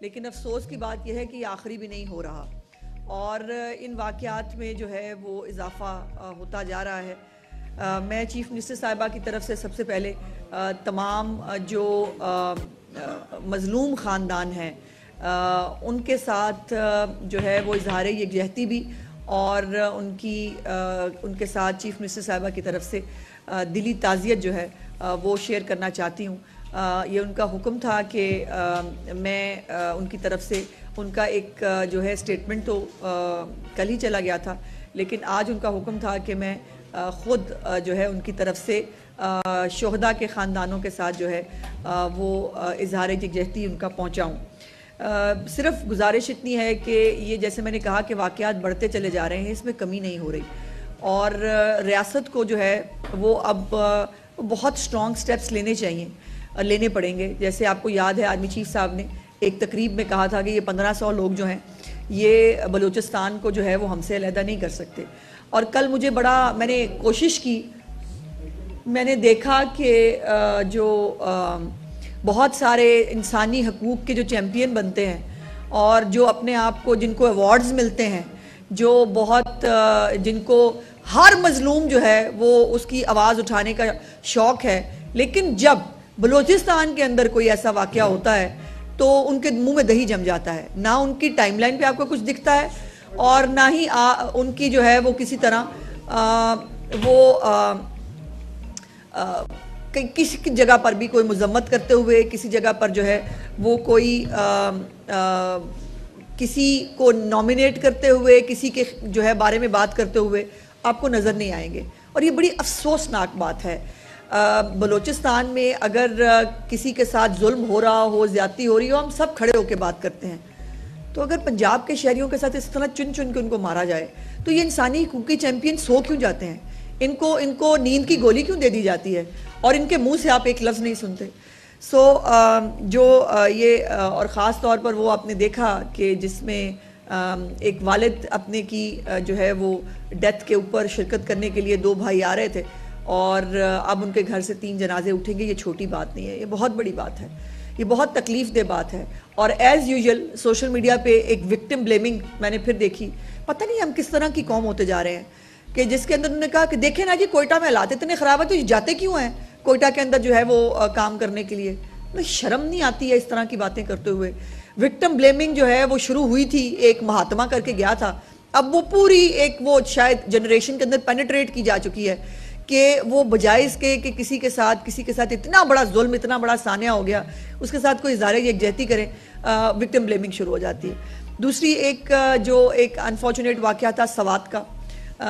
लेकिन अफसोस की बात यह है कि आखिरी भी नहीं हो रहा और इन वाक़यात में जो है वो इजाफ़ा होता जा रहा है। मैं चीफ़ मिनिस्टर साहिबा की तरफ से सबसे पहले तमाम जो मज़लूम ख़ानदान हैं उनके साथ जो है वो इजहार यकजहती भी और उनके साथ चीफ़ मिनिस्टर साहिबा की तरफ से दिली ताज़ियत जो है वो शेयर करना चाहती हूँ। ये उनका हुक्म था कि मैं उनकी तरफ से उनका एक जो है स्टेटमेंट तो कल ही चला गया था, लेकिन आज उनका हुक्म था कि मैं ख़ुद जो है उनकी तरफ से शोहदा के ख़ानदानों के साथ जो है वो इजहार यकजहती उनका पहुँचाऊँ। सिर्फ गुजारिश इतनी है कि ये जैसे मैंने कहा कि वाक़यात बढ़ते चले जा रहे हैं, इसमें कमी नहीं हो रही और रियासत को जो है वो अब बहुत स्ट्रॉन्ग स्टेप्स लेने पड़ेंगे। जैसे आपको याद है आर्मी चीफ साहब ने एक तकरीब में कहा था कि ये 1500 लोग जो हैं ये बलूचिस्तान को जो है वो हमसे अलहदा नहीं कर सकते। और कल मुझे मैंने कोशिश की, मैंने देखा कि जो बहुत सारे इंसानी हकूक़ के जो चैम्पियन बनते हैं और जो अपने आप को जिनको अवार्ड्स मिलते हैं, जो बहुत जिनको हर मजलूम जो है वो उसकी आवाज़ उठाने का शौक़ है, लेकिन जब बलूचिस्तान के अंदर कोई ऐसा वाक़या होता है तो उनके मुंह में दही जम जाता है। ना उनकी टाइमलाइन पे आपको कुछ दिखता है और ना ही उनकी जो है वो किसी तरह किसी जगह पर भी कोई मजम्मत करते हुए, किसी जगह पर जो है वो कोई किसी को नॉमिनेट करते हुए, किसी के जो है बारे में बात करते हुए आपको नज़र नहीं आएंगे। और ये बड़ी अफसोसनाक बात है। बलूचिस्तान में अगर किसी के साथ जुल्म हो रहा हो, ज़्यादती हो रही हो, हम सब खड़े होकर बात करते हैं। तो अगर पंजाब के शहरियों के साथ इस तरह चुन चुन के उनको मारा जाए तो ये इंसानी हुकूकी चैंपियन सो क्यों जाते हैं? इनको नींद की गोली क्यों दे दी जाती है और इनके मुंह से आप एक लफ्ज़ नहीं सुनते? और ख़ास तौर पर वो आपने देखा कि जिसमें एक वालिद अपने की जो है वो डेथ के ऊपर शिरकत करने के लिए 2 भाई आ रहे थे और अब उनके घर से 3 जनाजे उठेंगे। ये छोटी बात नहीं है, ये बहुत बड़ी बात है, ये बहुत तकलीफ दे बात है। और एज़ यूजुअल सोशल मीडिया पे एक विक्टिम ब्लेमिंग मैंने फिर देखी। पता नहीं हम किस तरह की कौम होते जा रहे हैं कि जिसके अंदर उन्होंने कहा कि देखें ना जी, कोयटा में हालात इतने ख़राब है तो जाते क्यों हैं कोयटा के अंदर जो है वो काम करने के लिए? मतलब शर्म नहीं आती है इस तरह की बातें करते हुए। विक्टिम ब्लेमिंग जो है वो शुरू हुई थी, एक महात्मा करके गया था, अब वो पूरी एक वो शायद जनरेशन के अंदर पेनिट्रेट की जा चुकी है कि वो बजाय इसके कि किसी के साथ इतना बड़ा जुल्म, इतना बड़ा सानिया हो गया, उसके साथ कोई इज़हार यकजहती करे, विक्टिम ब्लेमिंग शुरू हो जाती है। दूसरी जो एक अनफॉर्चुनेट वाक़या था सवात का,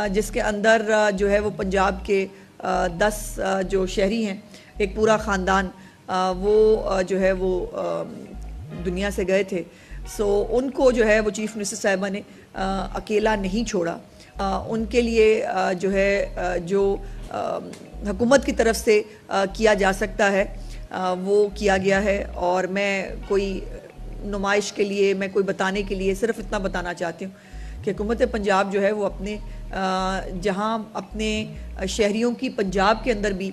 जिसके अंदर जो है वो पंजाब के 10 जो शहरी हैं, एक पूरा ख़ानदान वो जो है वो दुनिया से गए थे। उनको जो है वो चीफ़ मिनिस्टर साहिबा ने अकेला नहीं छोड़ा। उनके लिए जो है जो हुकूमत की तरफ से किया जा सकता है वो किया गया है। और मैं कोई नुमाइश के लिए, मैं कोई बताने के लिए सिर्फ इतना बताना चाहती हूँ कि हुकूमत पंजाब जो है वो अपने जहाँ अपने शहरियों की पंजाब के अंदर भी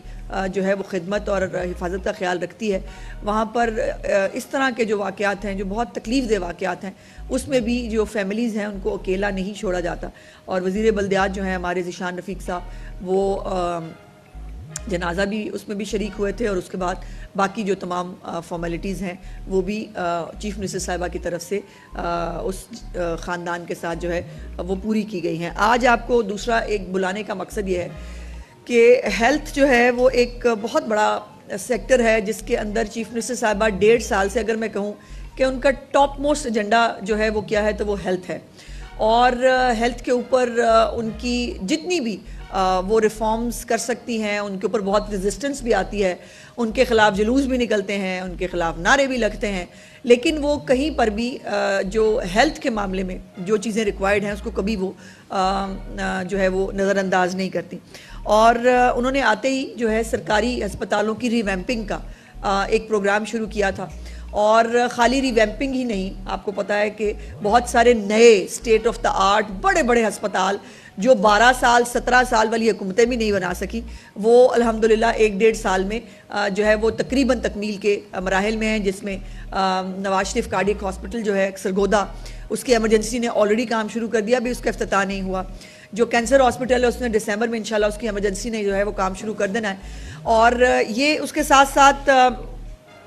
जो है वो खिदमत और हिफाजत का ख्याल रखती है, वहाँ पर इस तरह के जो वाक़यात हैं, जो बहुत तकलीफ़ दे वाक़यात हैं, उसमें भी जो फैमिलीज़ हैं उनको अकेला नहीं छोड़ा जाता। और वज़ीर बल्दियात जो हैं हमारे ज़ीशान रफ़ीक साहब, वो जनाजा भी उसमें भी शरीक हुए थे और उसके बाद बाकी जो तमाम फॉर्मेलिटीज़ हैं वो भी चीफ़ मिनिस्टर साहिबा की तरफ से उस ख़ानदान के साथ जो है वो पूरी की गई हैं। आज आपको दूसरा एक बुलाने का मकसद ये है कि हेल्थ जो है वो एक बहुत बड़ा सेक्टर है जिसके अंदर चीफ़ मिनिस्टर साहिबा 1.5 साल से, अगर मैं कहूँ कि उनका टॉप मोस्ट एजेंडा जो है वो क्या है, तो वो हेल्थ है। और हेल्थ के ऊपर उनकी जितनी भी वो रिफॉर्म्स कर सकती हैं, उनके ऊपर बहुत रेजिस्टेंस भी आती है, उनके ख़िलाफ़ जुलूस भी निकलते हैं, उनके ख़िलाफ़ नारे भी लगते हैं, लेकिन वो कहीं पर भी जो हेल्थ के मामले में जो चीज़ें रिक्वायर्ड हैं उसको कभी वो जो है वो नज़रअंदाज नहीं करती। और उन्होंने आते ही जो है सरकारी अस्पतालों की रिवैम्पिंग का एक प्रोग्राम शुरू किया था और खाली रिवैम्पिंग ही नहीं, आपको पता है कि बहुत सारे नए स्टेट ऑफ द आर्ट बड़े बड़े अस्पताल जो 12 साल 17 साल वाली हुकूमतें भी नहीं बना सकी, वो अल्हम्दुलिल्लाह 1-1.5 साल में जो है वो तकरीबन तकमील के मराहिल में हैं, जिसमें नवाज शरीफ कार्डियक हॉस्पिटल जो है सरगोदा, उसकी एमरजेंसी ने ऑलरेडी काम शुरू कर दिया, अभी उसका इफ्तिताह नहीं हुआ। जो कैंसर हॉस्पिटल है उसने दिसंबर में इंशाल्लाह उसकी एमरजेंसी ने जो है वो काम शुरू कर देना है। और ये उसके साथ साथ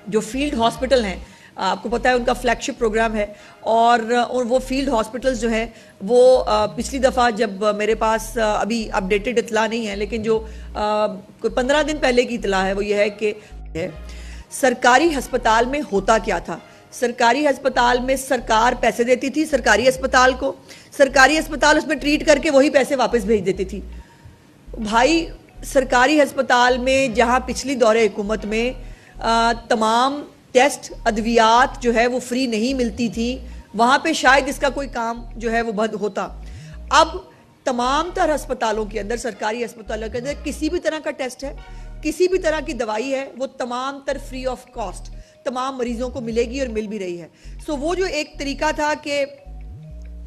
जो फील्ड हॉस्पिटल हैं, आपको पता है उनका फ्लैगशिप प्रोग्राम है, और वो फील्ड हॉस्पिटल्स जो है वो पिछली दफ़ा जब मेरे पास अभी अपडेटेड इतला नहीं है, लेकिन जो कोई 15 दिन पहले की इतला है वो ये है कि सरकारी अस्पताल में होता क्या था। सरकारी अस्पताल में सरकार पैसे देती थी सरकारी अस्पताल को, सरकारी अस्पताल उसमें ट्रीट करके वही पैसे वापस भेज देती थी। भाई सरकारी अस्पताल में जहां पिछली दौरे हुकूमत में तमाम टेस्ट अद्वियात जो है वो फ्री नहीं मिलती थी, वहां पे शायद इसका कोई काम जो है वो बंद होता। अब तमाम तरह अस्पतालों के अंदर, सरकारी अस्पतालों के अंदर किसी भी तरह का टेस्ट है, किसी भी तरह की दवाई है, वो तमाम तर फ्री ऑफ कॉस्ट तमाम मरीजों को मिलेगी और मिल भी रही है। सो वो जो एक तरीका था कि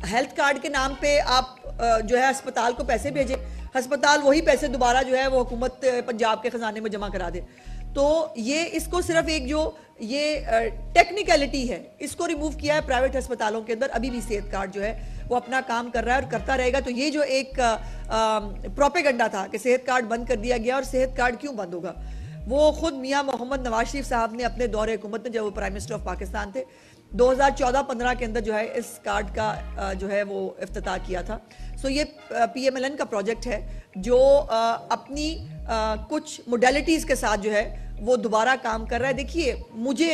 हेल्थ कार्ड के नाम पे आप जो है अस्पताल को पैसे भेजें, अस्पताल वही पैसे दोबारा जो है वो हुकूमत पंजाब के खजाने में जमा करा दे, तो ये इसको सिर्फ एक जो ये टेक्निकलिटी है इसको रिमूव किया है प्राइवेट अस्पतालों के अंदर। अभी भी सेहत कार्ड जो है वो अपना काम कर रहा है और करता रहेगा। तो ये जो एक प्रोपेगेंडा था कि सेहत कार्ड बंद कर दिया गया, और सेहत कार्ड क्यों बंद होगा, वो खुद मियां मोहम्मद नवाज शरीफ साहब ने अपने दौरे हुकूमत में, जब वो प्राइम मिनिस्टर ऑफ पाकिस्तान थे, 2014-15 के अंदर जो है इस कार्ड का जो है वो इफ्तिताह किया था। सो ये PMLN का प्रोजेक्ट है जो अपनी कुछ मोडेलिटीज़ के साथ जो है वो दोबारा काम कर रहा है। देखिए, मुझे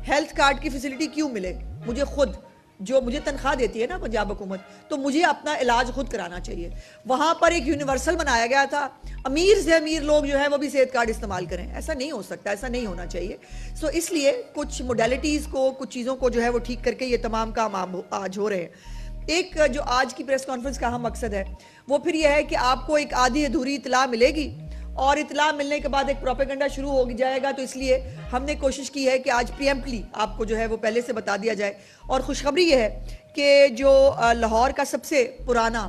हेल्थ कार्ड की फैसिलिटी क्यों मिले, मुझे खुद जो मुझे तनख्वाह देती है ना पंजाब हुकूमत, तो मुझे अपना इलाज खुद कराना चाहिए। वहां पर एक यूनिवर्सल बनाया गया था, अमीर से अमीर लोग जो है वो भी सेहत कार्ड इस्तेमाल करें, ऐसा नहीं हो सकता, ऐसा नहीं होना चाहिए। सो इसलिए कुछ मोडेलिटीज़ को, कुछ चीज़ों को जो है वो ठीक करके ये तमाम काम आज हो रहे हैं। एक जो आज की प्रेस कॉन्फ्रेंस का अहम मकसद है वो फिर यह है कि आपको एक आधी अधूरी इतला मिलेगी और इतला मिलने के बाद एक प्रोपेगेंडा शुरू हो जाएगा। तो इसलिए हमने कोशिश की है कि आज प्रीएम्प्टली आपको जो है वो पहले से बता दिया जाए। और खुशखबरी ये है कि जो लाहौर का सबसे पुराना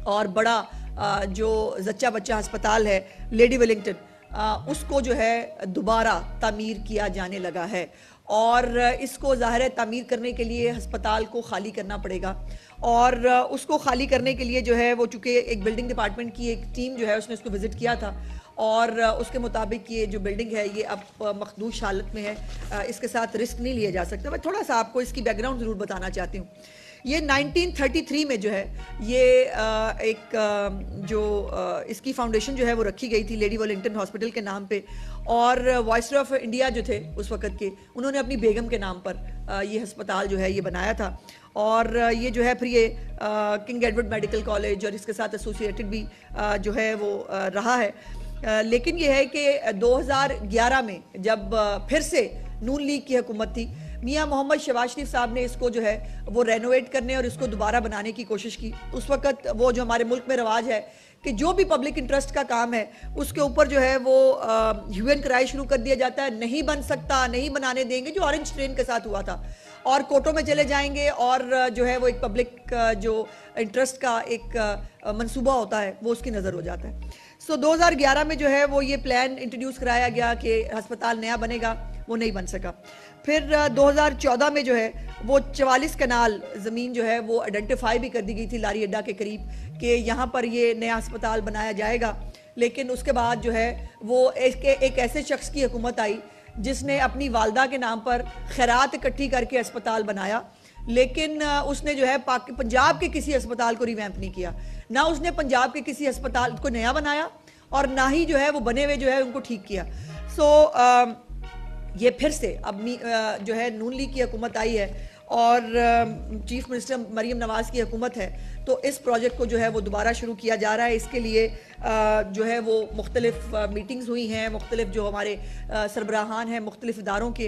और बड़ा जो जच्चा बच्चा अस्पताल है लेडी वेलिंगटन, उसको जो है दोबारा तामीर किया जाने लगा है, और इसको ज़ाहिर है तामीर करने के लिए अस्पताल को खाली करना पड़ेगा। और उसको खाली करने के लिए जो है वो, चूँकि एक बिल्डिंग डिपार्टमेंट की एक टीम जो है उसने उसको विज़िट किया था, और उसके मुताबिक ये जो बिल्डिंग है ये अब मखदूश हालत में है, इसके साथ रिस्क नहीं लिया जा सकता। मैं थोड़ा सा आपको इसकी बैकग्राउंड ज़रूर बताना चाहती हूँ। ये 1933 में जो है ये एक जो इसकी फाउंडेशन जो है वो रखी गई थी लेडी वेलिंगटन हॉस्पिटल के नाम पे, और वाइसरॉय ऑफ इंडिया जो थे उस वक़्त के, उन्होंने अपनी बेगम के नाम पर ये अस्पताल जो है ये बनाया था। और ये जो है फिर ये किंग एडवर्ड मेडिकल कॉलेज और इसके साथ एसोसिएटेड भी जो है वो रहा है। लेकिन ये है कि 2011 में जब फिर से नून लीग की हुकूमत थी, मियां मोहम्मद शहबाज शरीफ साहब ने इसको जो है वो रेनोवेट करने और इसको दोबारा बनाने की कोशिश की। उस वक्त वो जो हमारे मुल्क में रवाज है कि जो भी पब्लिक इंटरेस्ट का काम है उसके ऊपर जो है वो ह्यू एंड क्राई शुरू कर दिया जाता है, नहीं बन सकता, नहीं बनाने देंगे, जो ऑरेंज ट्रेन के साथ हुआ था, और कोर्टों में चले जाएंगे, और जो है वो एक पब्लिक जो इंटरेस्ट का एक मंसूबा होता है वो उसकी नज़र हो जाता है। सो 2011 में जो है वो ये प्लान इंट्रोड्यूस कराया गया कि अस्पताल नया बनेगा, वो नहीं बन सका। फिर 2014 में जो है वो 44 कनाल ज़मीन जो है वो आइडेंटिफाई भी कर दी गई थी लारी अड्डा के करीब कि यहाँ पर ये नया अस्पताल बनाया जाएगा। लेकिन उसके बाद जो है वो एक ऐसे शख्स की हुकूमत आई जिसने अपनी वालदा के नाम पर खैरात इकट्ठी करके अस्पताल बनाया, लेकिन उसने जो है पंजाब के किसी अस्पताल को रिवैम्प नहीं किया, ना उसने पंजाब के किसी अस्पताल को नया बनाया और ना ही जो है वो बने हुए जो है उनको ठीक किया। सो ये फिर से अब जो है नून लीग की हुकूमत आई है और चीफ मिनिस्टर मरीम नवाज़ की हुकूमत है, तो इस प्रोजेक्ट को जो है वो दोबारा शुरू किया जा रहा है। इसके लिए जो है वो मुख्तलिफ मीटिंग्स हुई हैं, मुख्तलिफ जो हमारे सरबराहान हैं मुख्तलिफ इदारों के,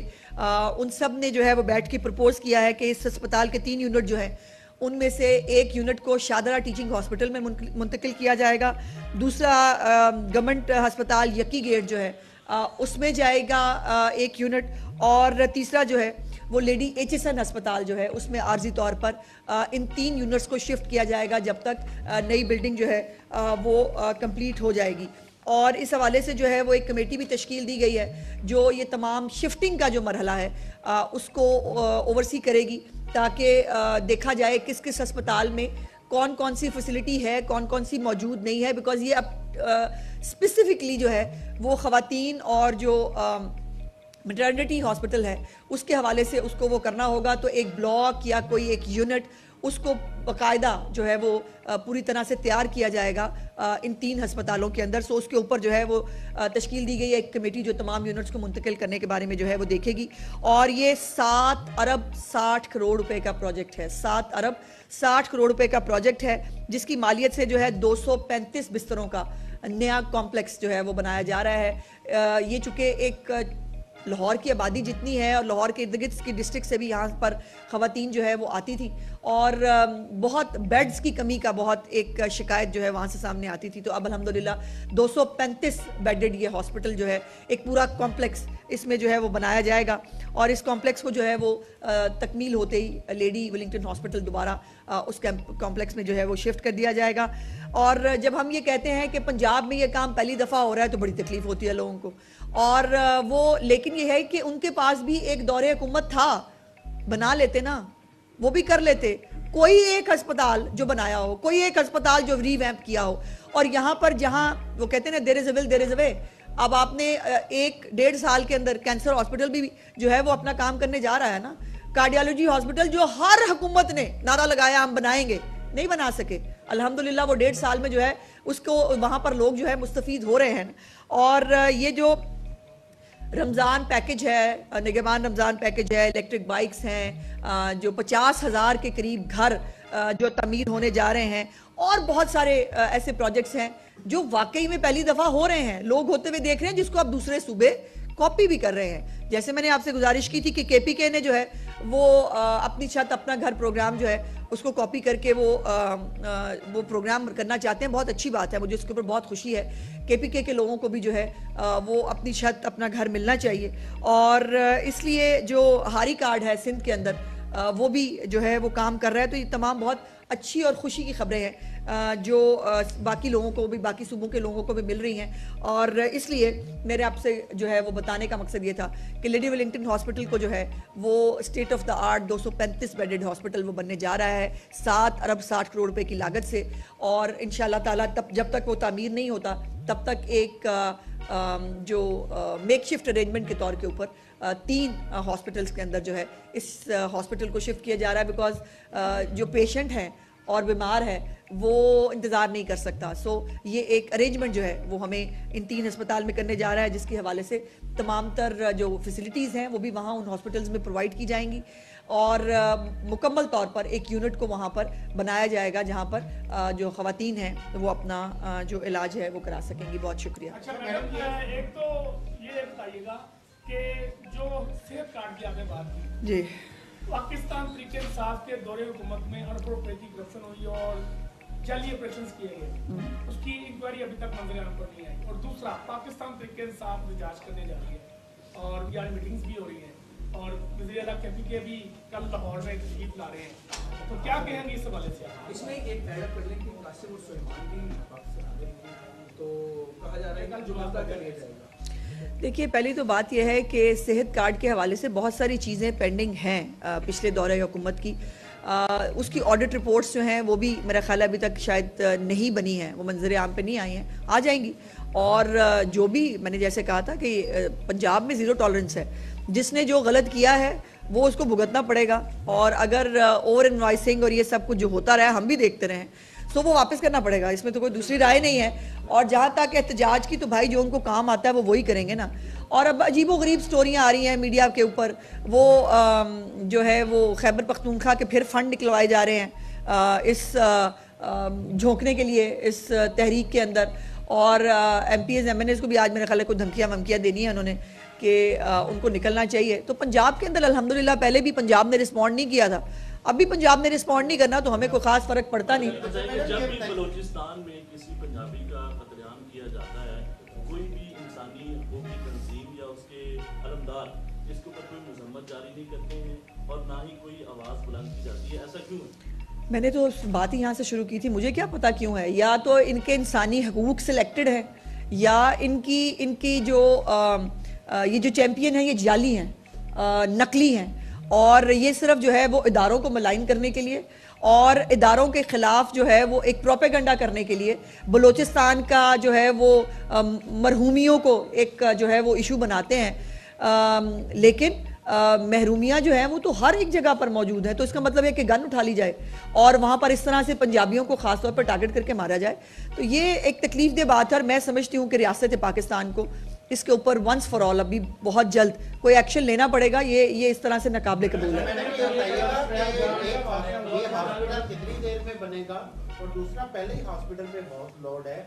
उन सब ने जो है वो बैठ के प्रपोज़ किया है कि इस अस्पताल के 3 यूनिट जो हैं उनमें से एक यूनिट को शादरा टीचिंग हॉस्पिटल में मुंतकिल किया जाएगा, दूसरा गवर्नमेंट अस्पताल यकी गेट जो है उसमें जाएगा एक यूनिट। और तीसरा जो है वो लेडी एचएसएन अस्पताल जो है उसमें आर्जी तौर पर इन 3 यूनिट्स को शिफ्ट किया जाएगा जब तक नई बिल्डिंग जो है वो कंप्लीट हो जाएगी। और इस हवाले से जो है वो एक कमेटी भी तश्कील दी गई है जो ये तमाम शिफ्टिंग का जो मरहला है उसको ओवरसी करेगी, ताकि देखा जाए किस किस अस्पताल में कौन कौन सी फैसिलिटी है, कौन कौन सी मौजूद नहीं है। बिकॉज ये अब स्पेसिफिकली जो है वो ख़वातीन और जो मैटरनिटी हॉस्पिटल है उसके हवाले से उसको वो करना होगा। तो एक ब्लॉक या कोई एक यूनिट उसको बाकायदा जो है वो पूरी तरह से तैयार किया जाएगा इन 3 अस्पतालों के अंदर। सो उसके ऊपर जो है वो तश्कील दी गई है एक कमेटी जो तमाम यूनिट्स को मुंतकिल करने के बारे में जो है वो देखेगी। और ये 7 अरब 60 करोड़ रुपए का प्रोजेक्ट है। 7 अरब 60 करोड़ रुपए का प्रोजेक्ट है जिसकी मालियत से जो है 235 बिस्तरों का नया कॉम्प्लेक्स जो है वो बनाया जा रहा है। ये चूँकि एक लाहौर की आबादी जितनी है और लाहौर के इर्द गिर्द की डिस्ट्रिक्ट से भी यहाँ पर ख़वातीन जो है वो आती थी और बहुत बेड्स की कमी का बहुत एक शिकायत जो है वहाँ से सामने आती थी। तो अब अल्हम्दुलिल्लाह 235 बेडेड ये हॉस्पिटल जो है एक पूरा कॉम्प्लेक्स इसमें जो है वो बनाया जाएगा। और इस कॉम्प्लेक्स को जो है वो तकमील होते ही लेडी वेलिंगटन हॉस्पिटल दोबारा उस कॉम्प्लेक्स में जो है वो शिफ्ट कर दिया जाएगा। और जब हम ये कहते हैं कि पंजाब में ये काम पहली दफ़ा हो रहा है तो बड़ी तकलीफ होती है लोगों को। और वो लेकिन ये है कि उनके पास भी एक दौरे हुकूमत था, बना लेते ना, वो भी कर लेते। कोई एक अस्पताल जो बनाया हो, कोई एक अस्पताल जो रीवैम्प किया हो। और यहाँ पर जहाँ वो कहते हैं ना there is a will there is a way, अब आपने 1-1.5 साल के अंदर कैंसर हॉस्पिटल भी जो है वो अपना काम करने जा रहा है ना। कार्डियोलॉजी हॉस्पिटल जो हर हुकूमत ने नारा लगाया हम बनाएंगे, नहीं बना सके। अल्हम्दुलिल्लाह वो 1.5 साल में जो है उसको वहाँ पर लोग जो है मुस्तफीद हो रहे हैं। और ये जो रमज़ान पैकेज है, निगहबान रमज़ान पैकेज है, इलेक्ट्रिक बाइक्स हैं, जो 50,000 के करीब घर जो तमीर होने जा रहे हैं, और बहुत सारे ऐसे प्रोजेक्ट्स हैं जो वाकई में पहली दफ़ा हो रहे हैं, लोग होते हुए देख रहे हैं, जिसको अब दूसरे सूबे कॉपी भी कर रहे हैं। जैसे मैंने आपसे गुजारिश की थी कि केपीके ने जो है वो अपनी छत अपना घर प्रोग्राम जो है उसको कॉपी करके वो प्रोग्राम करना चाहते हैं। बहुत अच्छी बात है, मुझे उसके ऊपर बहुत खुशी है। केपीके के लोगों को भी जो है वो अपनी छत अपना घर मिलना चाहिए। और इसलिए जो हारी कार्ड है सिंध के अंदर वो भी जो है वो काम कर रहा है। तो ये तमाम बहुत अच्छी और खुशी की खबरें हैं जो बाकी लोगों को भी, बाकी सूबों के लोगों को भी मिल रही हैं। और इसलिए मेरे आपसे जो है वो बताने का मकसद ये था कि लेडी वेलिंगटन हॉस्पिटल को जो है वो state of the art 235 bedded hospital वो बनने जा रहा है 7 अरब 60 करोड़ रुपए की लागत से। और इंशाल्लाह ताला जब तक वो तामीर नहीं होता तब तक एक जो मेकशिफ्ट अरेंजमेंट के तौर के ऊपर 3 हॉस्पिटल्स के अंदर जो है इस हॉस्पिटल को शिफ्ट किया जा रहा है। बिकॉज जो पेशेंट हैं और बीमार है वो इंतज़ार नहीं कर सकता। सो ये एक अरेंजमेंट जो है वो हमें इन 3 अस्पताल में करने जा रहा है, जिसके हवाले से तमाम तर जो फैसिलिटीज़ हैं वो भी वहाँ उन हॉस्पिटल्स में प्रोवाइड की जाएंगी। और मुकम्मल तौर पर एक यूनिट को वहाँ पर बनाया जाएगा जहाँ पर जो ख़वातीन हैं वो अपना जो इलाज है वो करा सकेंगी। बहुत शुक्रिया। अच्छा मैडम, एक तो ये बताइएगा कि जो सेहत कार्ड की आपने बात की जी, पाकिस्तान तरीके इंसाफ के दौरे हुकूमत में अनअप्रोप्रिएटली करप्शन हुई और जाली ऑपरेशन किए गए, उसकी इंक्वायरी अभी तक मंजर आम पर नहीं आई। और दूसरा, पाकिस्तान तरीके इंसाफ में जांच करने जा रही है और यहाँ मीटिंग्स भी हो रही हैं और वज़ीर आला के भी कल लाहौर में तशरीफ ला रहे हैं। तो क्या कहेंगे इस हवाले से? इसमें एक ऐड कर लें कि कासिम और सुलेमान भी पाकिस्तान आ रहे हैं, तो कहा जा रहा है कल जुमाता कर लिया जाएगा। देखिए, पहली तो बात यह है कि सेहत कार्ड के हवाले से बहुत सारी चीज़ें पेंडिंग हैं पिछले दौरे हुकूमत की। उसकी ऑडिट रिपोर्ट्स जो हैं वो भी मेरा ख्याल अभी तक शायद नहीं बनी हैं, वो मंजर आम पे नहीं आई हैं, आ जाएंगी। और जो भी मैंने जैसे कहा था कि पंजाब में ज़ीरो टॉलरेंस है, जिसने जो गलत किया है वो उसको भुगतना पड़ेगा। और अगर ओवर इनवॉइसिंग और ये सब कुछ जो होता रहा हम भी देखते रहे, तो वो वापस करना पड़ेगा, इसमें तो कोई दूसरी राय नहीं है। और जहाँ तक एहतजाज की, तो भाई जो उनको काम आता है वो वही करेंगे ना। और अब अजीबोगरीब स्टोरियाँ आ रही हैं मीडिया के ऊपर, वो जो है वो खैबर पख्तूनख्वा के फिर फंड निकलवाए जा रहे हैं इस झोंकने के लिए इस तहरीक के अंदर। और MPs MNAs को भी आज मेरे ख्याल को धमकियाँ वमकियाँ देनी है उन्होंने कि उनको निकलना चाहिए। तो पंजाब के अंदर अल्हम्दुलिल्लाह पहले भी पंजाब ने रिस्पॉन्ड नहीं किया था, अब भी पंजाब ने रिस्पॉन्ड नहीं करना, तो हमें कोई खास फर्क पड़ता नहीं। जब भी बलूचिस्तान में किसी पंजाबी का कत्लेआम किया जाता है, कोई भी इंसानी हकूक़ की तंजीम या उसके अलमदार इसके ऊपर कोई मजम्मत जारी नहीं करते हैं और ना ही कोई आवाज़ बुलंद की जाती है, ऐसा क्यों है? मैंने तो उस बात ही यहाँ से शुरू की थी, मुझे क्या पता क्यों है। या तो इनके इंसानी हकूक़ सिलेक्टेड है, या इनकी जो ये जो चैम्पियन है ये जाली हैं, नकली हैं, और ये सिर्फ जो है वो इदारों को मलाइन करने के लिए और इदारों के ख़िलाफ़ जो है वो एक प्रोपेगेंडा करने के लिए बलूचिस्तान का जो है वो मरहूमियों को एक जो है वो इशू बनाते हैं। लेकिन महरूमियाँ जो है वो तो हर एक जगह पर मौजूद है, तो इसका मतलब है कि गन उठा ली जाए और वहाँ पर इस तरह से पंजाबियों को ख़ास तौर पर टारगेट करके मारा जाए, तो ये एक तकलीफ दे बात है। और मैं समझती हूँ कि रियासत पाकिस्तान को इसके ऊपर वंस फॉर ऑल अभी बहुत जल्द कोई एक्शन लेना पड़ेगा। ये इस तरह से नाकाबिले कबूल है। कितनी देर में बनेगा, और दूसरा पहले ही हॉस्पिटल पे बहुत लोड है,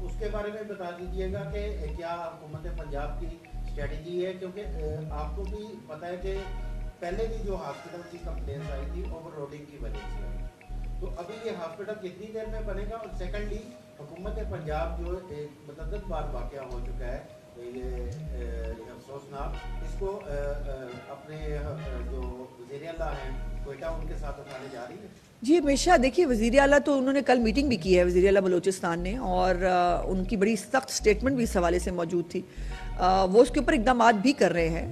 उसके बारे में बता दीजिएगा कि क्या हुकूमत पंजाब की स्ट्रेटजी है, क्योंकि आपको भी पता है कि पहले भी जो हॉस्पिटल की कंप्लेंट्स आई थी ओवरलोडिंग की वजह से आई, तो अभी ये हॉस्पिटल कितनी देर में बनेगा। और सेकंडली हुकूमत पंजाब जो एक मतलब बार वाक़या हो चुका है ये अफसोसनाक, इसको अपने जो वज़ीर आला हैं कोयटा उनके साथ उठाने जा रही है। जी हमेशा देखिए, वज़ीर आला तो उन्होंने कल मीटिंग भी की है, वज़ीर आला बलूचिस्तान ने, और उनकी बड़ी सख्त स्टेटमेंट भी इस हवाले से मौजूद थी। वो उसके ऊपर इक़दाम भी कर रहे हैं,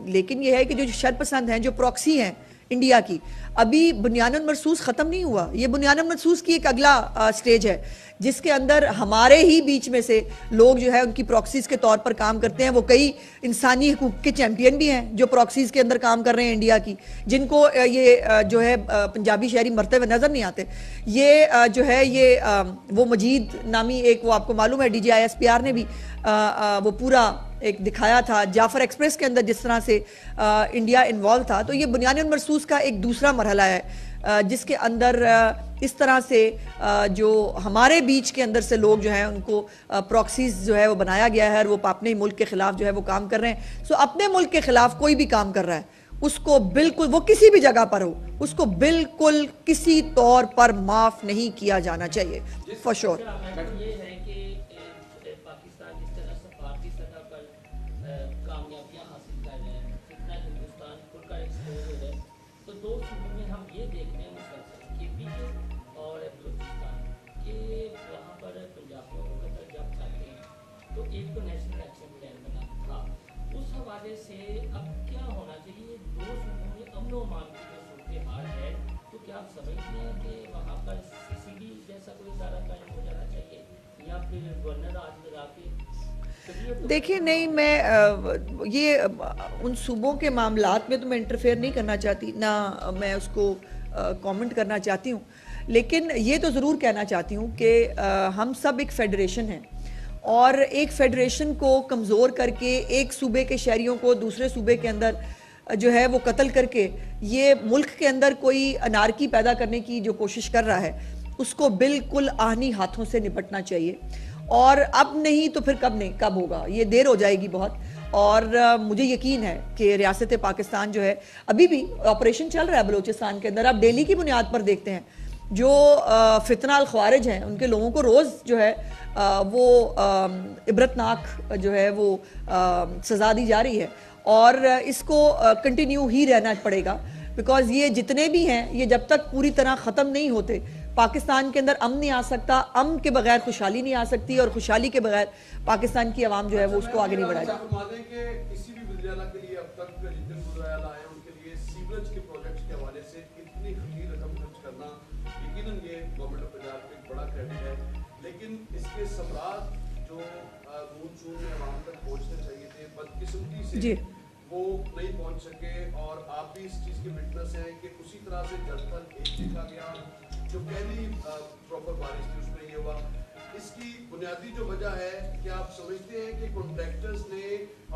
लेकिन ये है कि जो शरपसंद हैं, जो प्रॉक्सी हैं इंडिया की, अभी बुनियादन महसूस ख़त्म नहीं हुआ। ये बुनियादन महसूस की एक अगला स्टेज है जिसके अंदर हमारे ही बीच में से लोग जो है उनकी प्रॉक्सीज के तौर पर काम करते हैं। वो कई इंसानी हकूक़ के चैम्पियन भी हैं जो प्रॉक्सीज के अंदर काम कर रहे हैं इंडिया की, जिनको ये जो है पंजाबी शहरी मरते हुए नज़र नहीं आते। ये जो है ये वो मजीद नामी एक, वो आपको मालूम है DGISPR ने भी वो पूरा एक दिखाया था जाफर एक्सप्रेस के अंदर जिस तरह से इंडिया इन्वॉल्व था। तो ये बुनियादन महसूस का एक दूसरा मरहला है जिसके अंदर इस तरह से जो हमारे बीच के अंदर से लोग जो हैं उनको प्रॉक्सीज जो है वो बनाया गया है और वो अपने मुल्क के खिलाफ जो है वो काम कर रहे हैं। सो अपने मुल्क के खिलाफ कोई भी काम कर रहा है उसको बिल्कुल, वो किसी भी जगह पर हो, उसको बिल्कुल किसी तौर पर माफ नहीं किया जाना चाहिए फॉर श्योर। देखिए नहीं, मैं ये उन सूबों के मामलात में तो मैं इंटरफेयर नहीं करना चाहती, ना मैं उसको कमेंट करना चाहती हूँ, लेकिन ये तो ज़रूर कहना चाहती हूँ कि हम सब एक फेडरेशन हैं और एक फेडरेशन को कमज़ोर करके एक सूबे के शहरियों को दूसरे सूबे के अंदर जो है वो कत्ल करके ये मुल्क के अंदर कोई अनारकी पैदा करने की जो कोशिश कर रहा है उसको बिल्कुल आहनी हाथों से निपटना चाहिए। और अब नहीं तो फिर कब होगा, ये देर हो जाएगी बहुत। और मुझे यकीन है कि रियासत पाकिस्तान जो है अभी भी ऑपरेशन चल रहा है बलूचिस्तान के अंदर। आप डेली की बुनियाद पर देखते हैं जो फितना अल ख्वारिज हैं उनके लोगों को रोज़ जो है वो इबरतनाक जो है वो सज़ा दी जा रही है और इसको कंटिन्यू ही रहना पड़ेगा, बिकॉज ये जितने भी हैं ये जब तक पूरी तरह ख़त्म नहीं होते पाकिस्तान के अंदर अमन नहीं आ सकता, अमन के बगैर खुशहाली नहीं आ सकती और खुशहाली के बगैर पाकिस्तान की आवाम जो है वो उसको आगे नहीं बढ़ाएगी। किसी भी विद्यालय के लिए अब तक जितने विद्यालय आए उनके लिए सीवरेज के प्रोजेक्ट्स के हवाले से इतनी खरीद रकम खर्च करना यकीनन ये गवर्नमेंट ऑफ पंजाब का एक बड़ा क्रेडिट है, लेकिन इसके समरात जो मूल में आवाम तक पहुंचने चाहिए थे बदकिस्मती से वो नहीं पहुंच सके। और आप भी इस चीज के विटनेस हैं कि उसी तरह से जल तक एक देखा गया जो पहली प्रॉपर बारिश थी उसमें ये हुआ। इसकी बुनियादी जो वजह है, क्या आप समझते हैं कि कॉन्ट्रैक्टर्स ने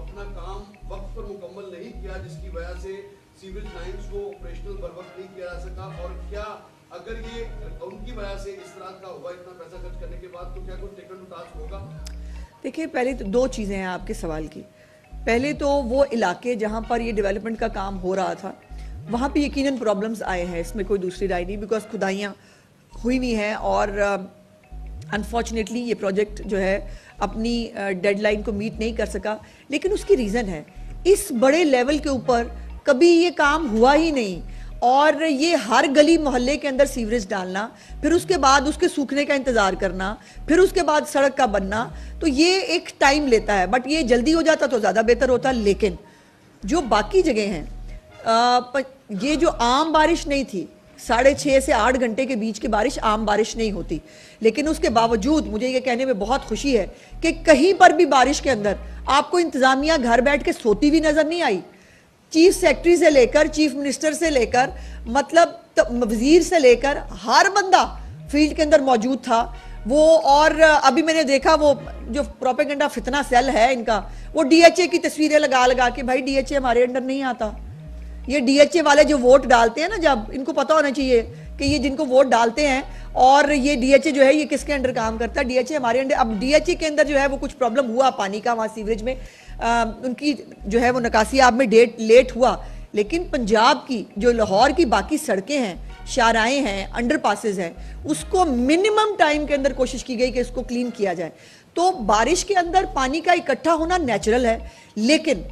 अपना काम वक्त पर मुकम्मल नहीं किया जिसकी वजह से सीवरेज लाइंस को ऑपरेशनल बर वक्त नहीं किया जा सका? और क्या अगर ये उनकी वजह से इस तरह का हुआ इतना पैसा खर्च करने के बाद तो क्या कोई टेकन टू टास्क होगा? देखिए पहले तो दो चीज़ें हैं आपके सवाल की। पहले तो वो इलाके जहाँ पर ये डेवलपमेंट का काम हो रहा था वहाँ पे यकीनन प्रॉब्लम्स आए हैं, इसमें कोई दूसरी राय नहीं, बिकॉज खुदाइयाँ हुई हुई हैं और अनफॉर्चुनेटली ये प्रोजेक्ट जो है अपनी डेडलाइन को मीट नहीं कर सका, लेकिन उसकी रीज़न है, इस बड़े लेवल के ऊपर कभी ये काम हुआ ही नहीं। और ये हर गली मोहल्ले के अंदर सीवरेज डालना, फिर उसके बाद उसके सूखने का इंतज़ार करना, फिर उसके बाद सड़क का बनना, तो ये एक टाइम लेता है। बट ये जल्दी हो जाता तो ज़्यादा बेहतर होता। लेकिन जो बाकी जगह हैं, ये जो आम बारिश नहीं थी, 6.5 से 8 घंटे के बीच की बारिश आम बारिश नहीं होती, लेकिन उसके बावजूद मुझे ये कहने में बहुत खुशी है कि कहीं पर भी बारिश के अंदर आपको इंतज़ामिया घर बैठ के सोती हुई नज़र नहीं आई। चीफ सेक्रेटरी से लेकर चीफ मिनिस्टर से लेकर मतलब वजीर से लेकर हर बंदा फील्ड के अंदर मौजूद था वो। और अभी मैंने देखा वो जो प्रोपेगेंडा फितना सेल है इनका, वो DHA की तस्वीरें लगा लगा के, भाई DHA हमारे अंडर नहीं आता। ये DHA वाले जो वोट डालते हैं ना, जब इनको पता होना चाहिए कि ये जिनको वोट डालते हैं और ये DHA जो है ये किसके अंडर काम करता है। DHA हमारे अंडर, अब DHA के अंदर जो है वो कुछ प्रॉब्लम हुआ पानी का, वहाँ सीवरेज में उनकी जो है वो नकासियाब में लेट हुआ। लेकिन पंजाब की जो लाहौर की बाकी सड़कें हैं, शाहराएँ हैं, अंडरपासेस हैं, उसको मिनिमम टाइम के अंदर कोशिश की गई कि इसको क्लीन किया जाए। तो बारिश के अंदर पानी का इकट्ठा होना नेचुरल है, लेकिन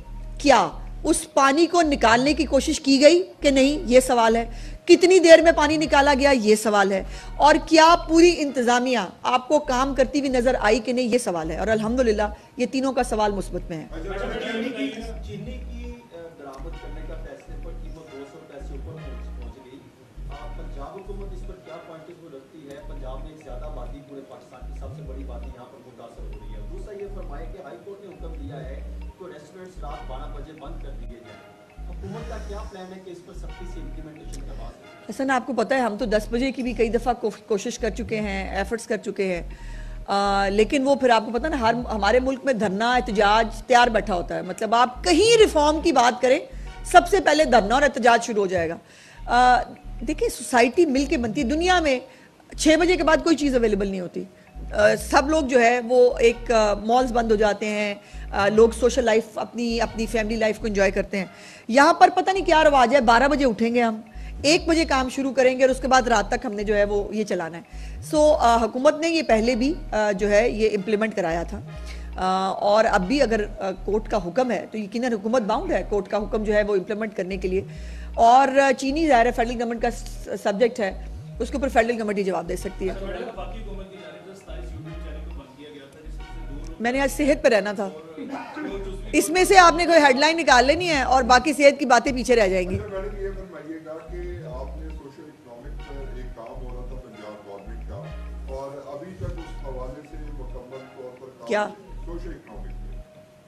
क्या उस पानी को निकालने की कोशिश की गई कि नहीं, ये सवाल है। कितनी देर में पानी निकाला गया, ये सवाल है। और क्या पूरी इंतजामिया आपको काम करती हुई नजर आई कि नहीं, ये सवाल है। और अल्हम्दुलिल्लाह ये तीनों का सवाल मुस्बत में है। चीनी की बरामद करने का फैसले पर कीमत 200 रुपए से ऊपर पहुंच गई। पंजाब हुकूमत इस पर क्या पॉइंट ऑफ व्यू रखती है? पंजाब में एक ज्यादा आबादी पूरे पाकिस्तान की सबसे बड़ी आबादी यहाँ पर मुतासर हो रही है। दूसरा ये फरमाया कि हाई कोर्ट ने हुक्म दिया है तो रेस्टोरेंट्स रात 12 बजे बंद कर दिए जाए। हुकूमत का क्या प्लान है कि इस पर सख्ती से इम्प्लीमेंटेशन करवा सके? हसन, आपको पता है हम तो 10 बजे की भी कई दफ़ा कोशिश कर चुके हैं, एफर्ट्स कर चुके हैं, लेकिन वो फिर आपको पता ना, हमारे मुल्क में धरना एहतजाज तैयार बैठा होता है। मतलब आप कहीं रिफॉर्म की बात करें, सबसे पहले धरना और एहतजाज शुरू हो जाएगा। देखिए, सोसाइटी मिल के बनती है। दुनिया में 6 बजे के बाद कोई चीज़ अवेलेबल नहीं होती। सब लोग जो है वो एक मॉल्स बंद हो जाते हैं, लोग सोशल लाइफ अपनी फैमिली लाइफ को एंजॉय करते हैं। यहाँ पर पता नहीं क्या रवाज है, 12 बजे उठेंगे हम, 1 बजे काम शुरू करेंगे और उसके बाद रात तक हमने जो है वो ये चलाना है। सो हुकूमत ने ये पहले भी जो है ये इम्प्लीमेंट कराया था, और अब भी अगर कोर्ट का हुक्म है तो यकीनन हुकूमत बाउंड है कोर्ट का हुक्म जो है वो इम्प्लीमेंट करने के लिए। और चीनी ज़ाहिर है फेडरल गवर्नमेंट का सब्जेक्ट है, उसके ऊपर फेडरल गवर्नमेंट ही जवाब दे सकती है। मैंने आज सेहत पे रहना था, इसमें से आपने कोई हेडलाइन निकाल लेनी है और बाकी सेहत की बातें पीछे रह जाएंगी। क्या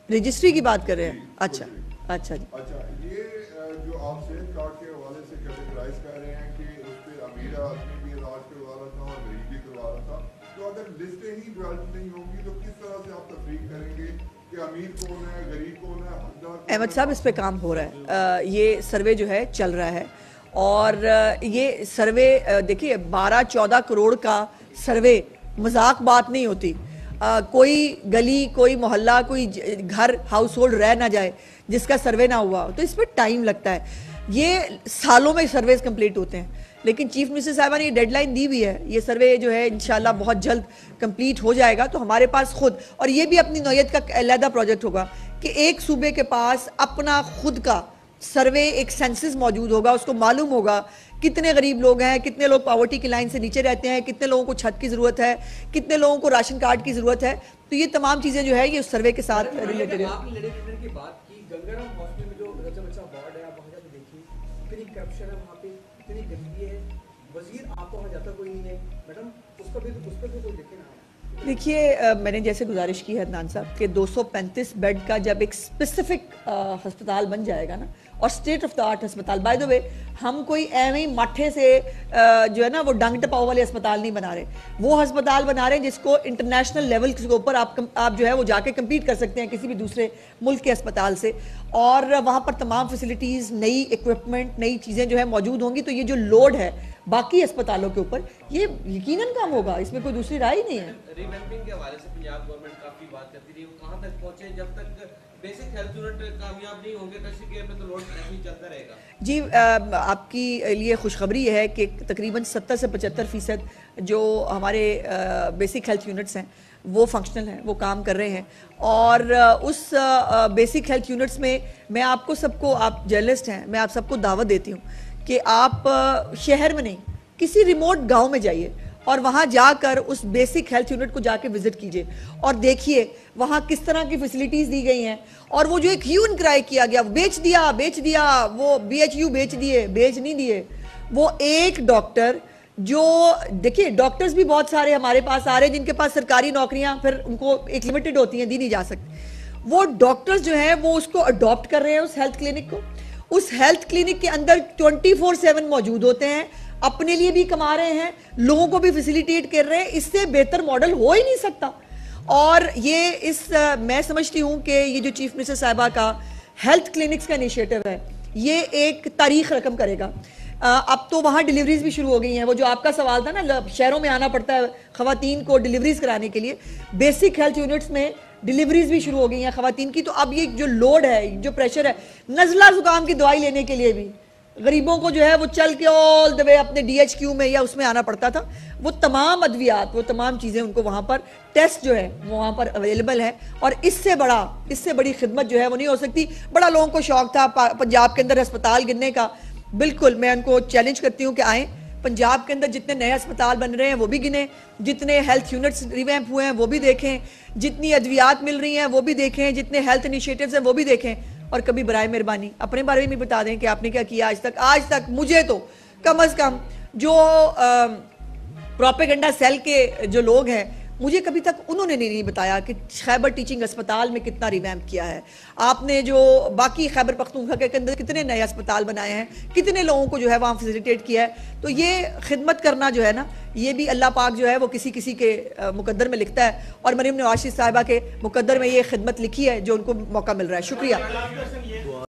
रजिस्ट्री की बात कर रहे हैं? अच्छा अच्छा जी। अच्छा, ये जो आप सेहत कार्ड के हवाले से कैटेगराइज कर रहे हैं कि उस पे अमीर आदमी भी इलाज करवा रहा था और गरीब भी करवा रहा था, तो अगर लिस्टें ही डेवलप नहीं होंगी तो किस तरह से आप तफरीक करेंगे कि अमीर कौन है, गरीब कौन है, हकदार? अहमद साहब, इस पे काम हो रहा है, ये सर्वे जो है चल रहा है। और ये सर्वे देखिए 12-14 करोड़ का सर्वे मजाक बात नहीं होती। कोई गली, कोई मोहल्ला, कोई घर, हाउस होल्ड रह ना जाए जिसका सर्वे ना हुआ, तो इस पर टाइम लगता है। ये सालों में सर्वेज कंप्लीट होते हैं, लेकिन चीफ मिनिस्टर साहबा ने ये डेडलाइन दी हुई है। ये सर्वे जो है इंशाल्लाह बहुत जल्द कंप्लीट हो जाएगा। तो हमारे पास खुद, और ये भी अपनी नौयत का अलहदा प्रोजेक्ट होगा कि एक सूबे के पास अपना खुद का सर्वे, एक सेंसस मौजूद होगा, उसको मालूम होगा कितने गरीब लोग हैं, कितने लोग पावर्टी की लाइन से नीचे रहते हैं, कितने लोगों को छत की ज़रूरत है, कितने लोगों को राशन कार्ड की ज़रूरत है। तो ये तमाम चीज़ें जो है ये उस सर्वे के साथ रिलेटेड है। आपने लेडी की बात की, गंगाराम हॉस्पिटल में जो रचा वार्ड है, आप वहाँ जाकर देखिए, इतनी करप्शन है वहाँ पे, इतनी गंदगी है, वजीर आपको वहाँ जाता कोई नहीं है। मैडम उस पर भी कोई देखे ना। देखिए, मैंने जैसे गुजारिश की है अदनान साहब कि 235 बेड का जब एक स्पेसिफिक अस्पताल बन जाएगा ना, और स्टेट ऑफ द आर्ट अस्पताल, बाय द वे हम कोई एवं ही मट्ठे से जो है ना वो डंग टपाव वाले अस्पताल नहीं बना रहे, वो अस्पताल बना रहे हैं जिसको इंटरनेशनल लेवल के ऊपर आप जो है वो जाके कम्पीट कर सकते हैं किसी भी दूसरे मुल्क के अस्पताल से। और वहाँ पर तमाम फैसिलिटीज़, नई इक्विपमेंट, नई चीज़ें जो है मौजूद होंगी। तो ये जो लोड है बाकी अस्पतालों के ऊपर, ये यकीनन काम होगा, इसमें कोई दूसरी राय ही नहीं है। रिवैम्पिंग के हवाले से पंजाब गवर्नमेंट काफी बात करती रही, वो कहां तक पहुंचे? जब तक बेसिक हेल्थ यूनिट कामयाब नहीं होंगे टर्शियरी केयर में तो लोड ऐसे ही चलता रहेगा। जी, आपकी लिए खुशखबरी है कि तकरीबन 70 से 75% जो हमारे बेसिक हेल्थ यूनिट्स हैं वो फंक्शनल हैं, वो काम कर रहे हैं। और उस बेसिक हेल्थ यूनिट्स में मैं आपको सबको, आप जर्नलिस्ट हैं, मैं आप सबको दावत देती हूँ कि आप शहर में नहीं, किसी रिमोट गांव में जाइए और वहाँ जाकर उस बेसिक हेल्थ यूनिट को जाके विजिट कीजिए और देखिए वहाँ किस तरह की फैसिलिटीज़ दी गई हैं। और वो जो एक ह्यू एंड क्राई किया गया, बेच दिया, वो BHU बेच दिए, बेच नहीं दिए। वो एक डॉक्टर जो, देखिए डॉक्टर्स भी बहुत सारे हमारे पास आ रहे हैं जिनके पास सरकारी नौकरियां फिर उनको एक लिमिटेड होती हैं, दी नहीं जा सकती। वो डॉक्टर्स जो हैं वो उसको अडॉप्ट कर रहे हैं, उस हेल्थ क्लिनिक को। उस हेल्थ क्लिनिक के अंदर 24/7 मौजूद होते हैं, अपने लिए भी कमा रहे हैं, लोगों को भी फैसिलिटेट कर रहे हैं। इससे बेहतर मॉडल हो ही नहीं सकता। और ये मैं समझती हूँ कि ये जो चीफ मिनिस्टर साहिबा का हेल्थ क्लिनिक्स का इनिशिएटिव है, ये एक तारीख रकम करेगा। अब तो वहाँ डिलीवरीज भी शुरू हो गई हैं। वो जो आपका सवाल था ना, शहरों में आना पड़ता है खवातीन को डिलीवरीज कराने के लिए, बेसिक हेल्थ यूनिट्स में डिलीवरीज भी शुरू हो गई हैं खवातीन की। तो अब ये जो लोड है, जो प्रेशर है, नज़ला जुकाम की दवाई लेने के लिए भी गरीबों को जो है वो चल के ऑल द वे अपने DHQ में या उसमें आना पड़ता था। वो तमाम अद्वियात, वो तमाम चीज़ें उनको वहाँ पर, टेस्ट जो है वो वहाँ पर अवेलेबल है। और इससे बड़ी खिदमत जो है वो नहीं हो सकती। बड़ा लोगों को शौक था पंजाब के अंदर अस्पताल गिनने का। बिल्कुल, मैं उनको चैलेंज करती हूँ कि आएँ, पंजाब के अंदर जितने नए अस्पताल बन रहे हैं वो भी गिने, जितने हेल्थ यूनिट्स रिवैम्प हुए हैं वो भी देखें, जितनी अद्वियात मिल रही हैं वो भी देखें, जितने हेल्थ इनिशिएटिव्स हैं वो भी देखें। और कभी बराए मेहरबानी अपने बारे में भी बता दें कि आपने क्या किया आज तक। मुझे तो कम से कम जो प्रोपेगेंडा सेल के जो लोग हैं, मुझे कभी तक उन्होंने नहीं बताया कि खैबर टीचिंग अस्पताल में कितना रिवैम्प किया है आपने, जो बाकी खैबर पख्तूनख्वा के अंदर कितने नए अस्पताल बनाए हैं, कितने लोगों को जो है वहाँ फैसिलिटेट किया है। तो ये खिदमत करना जो है ना, ये भी अल्लाह पाक जो है वो किसी किसी के मुकद्दर में लिखता है। और मरीम नवाज शरीफ साहिबा के मुकद्दर में ये खिदमत लिखी है जो उनको मौका मिल रहा है। शुक्रिया।